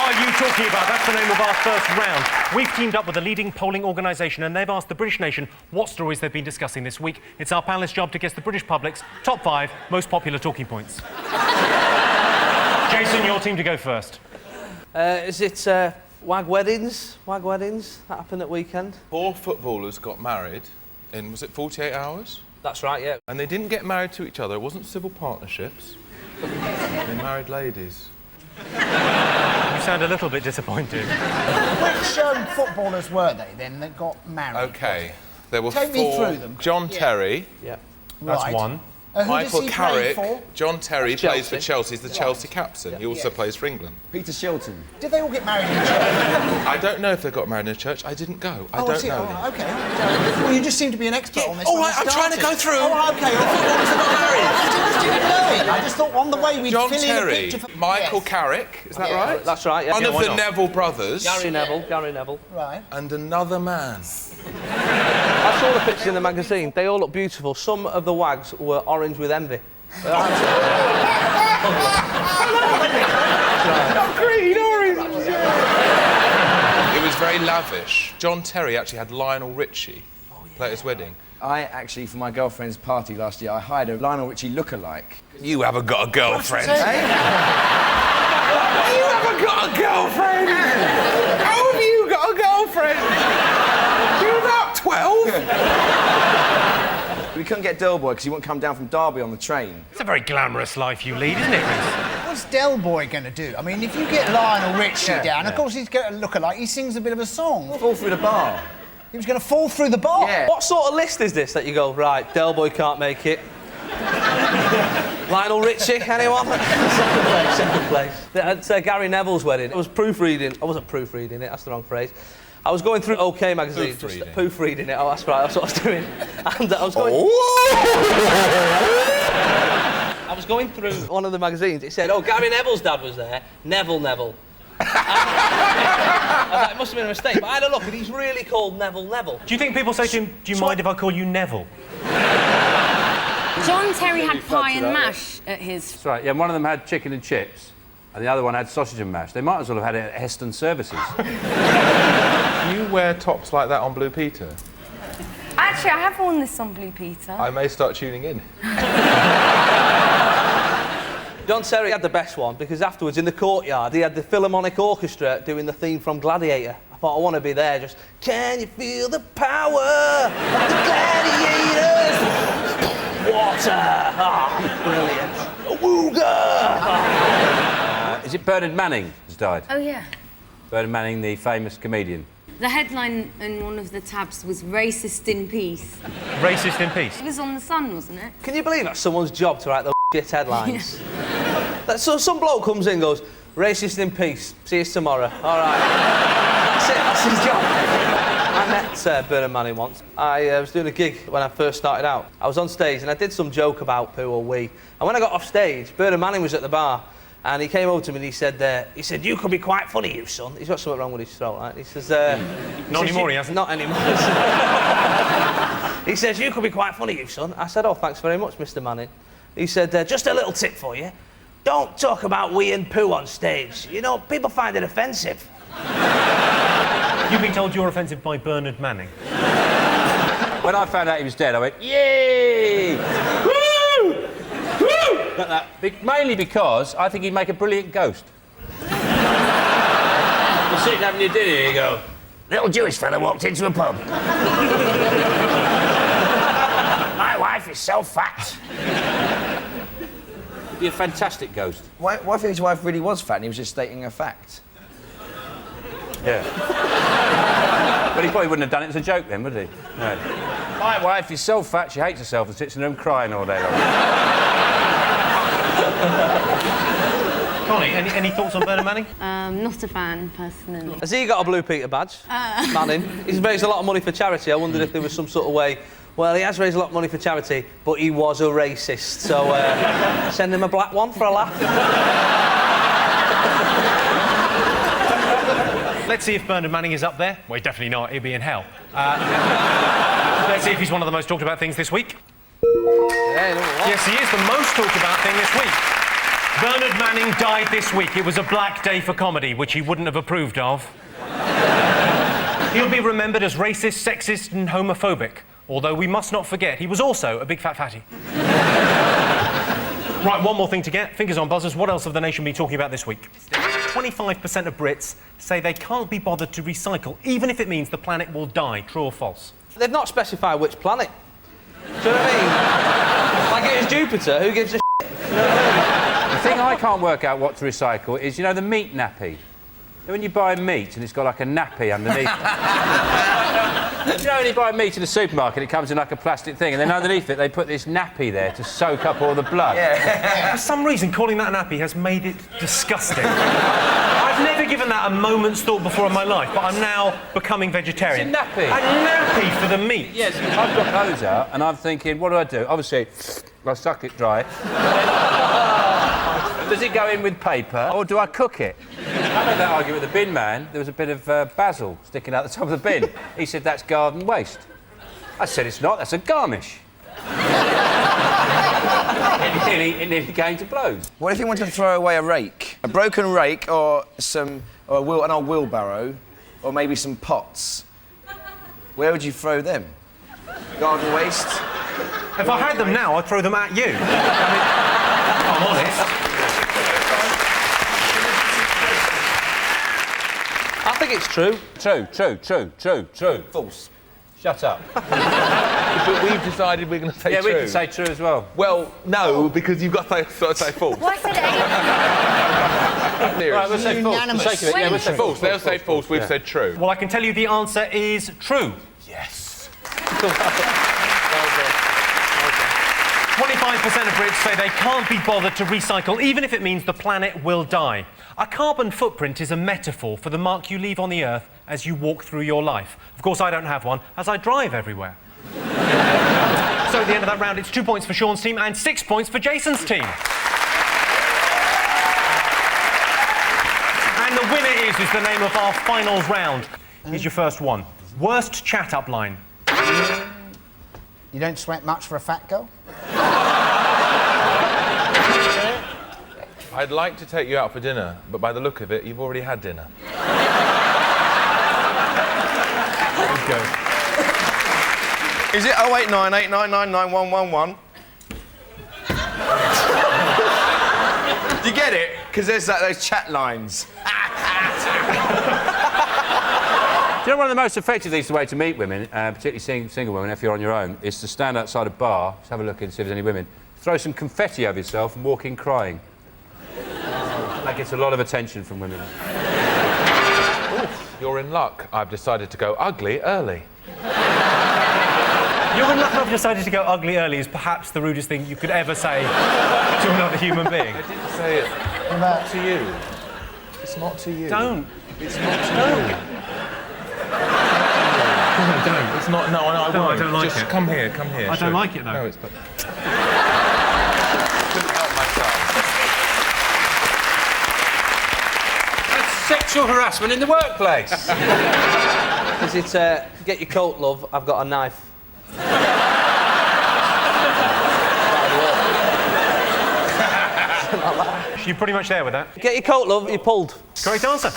are you talking about? That's the name of our first round. We've teamed up with a leading polling organisation and they've asked the British nation what stories they've been discussing this week. It's our panellists' job to guess the British public's top 5 most popular talking points. Jason, your team to go first. Is it wag weddings? Wag weddings that happened at weekend? 4 footballers got married in, was it 48 hours? That's right, yeah. And they didn't get married to each other. It wasn't civil partnerships. They married ladies. You sound a little bit disappointed. Which footballers were they then that got married? OK, there were Take 4. me through them. John Terry. Yeah. That's Right. one. Who Michael does he play Carrick. for? John Terry Chelsea. plays for Chelsea. He's the Chelsea captain. He also Yes. plays for England. Peter Shilton. Did they all get married in church? I don't know if they got married in a church. I didn't go. I don't see. know. Oh, OK. Well, you just seem to be an expert on this. All when right, you I'm trying to started. go through. Oh, OK. Footballers that got married. I just didn't know it. I just thought on the way we'd John fill in a Terry, picture for... Michael Yes. Carrick, is that Yeah. right? That's right, yeah. One of why the not? Neville brothers. Gary Neville. Right. And another man. I saw the pictures in the magazine. They all look beautiful. Some of the wags were orange with envy. Not green, orange. It was very lavish. John Terry actually had Lionel Richie play at his wedding. I actually, for my girlfriend's party last year, I hired a Lionel Richie lookalike. You haven't got a girlfriend. Hey? You haven't got a girlfriend. How have you got a girlfriend? You're about 12. We couldn't get Del Boy because he wouldn't come down from Derby on the train. It's a very glamorous life you lead, isn't it, Chris? What's Del Boy going to do? I mean, if you get Lionel Richie down, of course he's going to look alike. He sings a bit of a song. Fall through the bar. He was going to fall through the bar. Yeah. What sort of list is this that you go, right, Del Boy can't make it? Lionel Richie, anyone? Second place. At Gary Neville's wedding, I was proofreading. I wasn't proofreading it, that's the wrong phrase. I was going through OK magazine, proofreading it. Oh, that's right, that's what I was doing. And I was going... I was going through one of the magazines. It said, oh, Gary Neville's dad was there. Neville. I was like, it must have been a mistake, but I had a look and he's really called Neville. Do you think people say to him, do you mind if I call you Neville? John Terry had pie and mash at his... That's right, yeah, one of them had chicken and chips, and the other one had sausage and mash. They might as well have had it at Heston Services. You wear tops like that on Blue Peter? Actually, I have worn this on Blue Peter. I may start tuning in. John Terry had the best one because afterwards in the courtyard he had the Philharmonic Orchestra doing the theme from Gladiator. I thought, I want to be there, just, can you feel the power of the gladiators? Water! Ah, brilliant. Awooga! Is it Bernard Manning who's died? Oh, yeah. Bernard Manning, the famous comedian. The headline in one of the tabs was Racist in Peace. Racist in peace. It was on The Sun, wasn't it? Can you believe that's someone's job to write those shit headlines? So some bloke comes in and goes, racist in peace, see you tomorrow. All right. That's it, that's his job. I met Bernard Manning once. I was doing a gig when I first started out. I was on stage and I did some joke about poo or wee. And when I got off stage, Bernard Manning was at the bar and he came over to me and he said, you could be quite funny, you son. He's got something wrong with his throat, right? He says, Not anymore, he hasn't. Not anymore. He says, you could be quite funny, you son. I said, oh, thanks very much, Mr. Manning. He said, just a little tip for you. Don't talk about wee and poo on stage. You know, people find it offensive. You've been told you're offensive by Bernard Manning. When I found out he was dead, I went, yay! Woo! Woo! Like that. Mainly because I think he'd make a brilliant ghost. You're sitting having your dinner, you go, Little Jewish fella walked into a pub. My wife is so fat. he'd be a fantastic ghost. Why if his wife really was fat and he was just stating a fact? Yeah. But he probably wouldn't have done it as a joke then, would he? No. My wife is so fat she hates herself and sits in her room crying all day long. Connie, any thoughts on Bernard Manning? Not a fan, personally. Has he got a Blue Peter badge? Manning. He's raised a lot of money for charity. I wondered if there was some sort of way... Well, he has raised a lot of money for charity, but he was a racist, so send him a black one for a laugh. Let's see if Bernard Manning is up there. Well, he's definitely not. He'd be in hell. Let's see if he's one of the most talked about things this week. Yeah, Yes, he is the most talked about thing this week. Bernard Manning died this week. It was a black day for comedy, which he wouldn't have approved of. He'll be remembered as racist, sexist and homophobic. Although we must not forget, he was also a big fat fatty. Right, one more thing to get. Fingers on buzzers. What else have the nation been talking about this week? 25% of Brits say they can't be bothered to recycle, even if it means the planet will die. True or false? They've not specified which planet. Do you know what I mean? Like it was Jupiter, who gives a shit? You know what I mean? The thing I can't work out what to recycle is, you know, the meat nappy. When you buy meat and it's got like a nappy underneath it. You know, when you buy meat in the supermarket, it comes in like a plastic thing, and then underneath it they put this nappy there to soak up all the blood. Yeah. For some reason, calling that nappy has made it disgusting. I've never given that a moment's thought before in my life, but I'm now becoming vegetarian. It's a nappy. A nappy for the meat. Yes, I've got those out, and I'm thinking, what do? Obviously, I suck it dry. Does it go in with paper, or do I cook it? I had that argument with the bin man. There was a bit of basil sticking out the top of the bin. He said, that's garden waste. I said, it's not, that's a garnish. It nearly came to blows. What if you wanted to throw away a rake? A broken rake or an old wheelbarrow or maybe some pots? Where would you throw them? Garden waste? If I had them now, I'd throw them at you. I'm honest. I think it's true. True. False. Shut up. But we've decided we're going to say true. Yeah, we can say true as well. Well, no, because you've got to say false. Well, I said it. Right, we'll say false. For the sake of it, yeah, we'll say False. They'll say false. We've said true. Well, I can tell you the answer is true. Yes. 25% of Brits say they can't be bothered to recycle, even if it means the planet will die. A carbon footprint is a metaphor for the mark you leave on the Earth as you walk through your life. Of course, I don't have one, as I drive everywhere. So at the end of that round, it's 2 points for Sean's team and 6 points for Jason's team. And the winner is the name of our finals round. Here's your first one. Worst chat-up line. You don't sweat much for a fat girl? I'd like to take you out for dinner, but by the look of it, you've already had dinner. Go. Is it 08989991111? Do you get it? Because there's those chat lines. Do you know one of the most effective things, the way to meet women, particularly single women, if you're on your own, is to stand outside a bar, just have a look and see if there's any women, throw some confetti over yourself and walk in crying. That gets a lot of attention from women. You're in luck. I've decided to go ugly early. You're in luck I've decided to go ugly early is perhaps the rudest thing you could ever say to another human being. I didn't say it. Not to you. It's not to you. Don't. It's not to you. No, don't. It's not. No, I won't. I don't like Just it. come here. Come here. I don't like it, though. No, it's. Couldn't help myself. That's sexual harassment in the workplace. Is it, get your coat, love, I've got a knife. You're pretty much there with that. Get your coat, love, you pulled. Correct answer.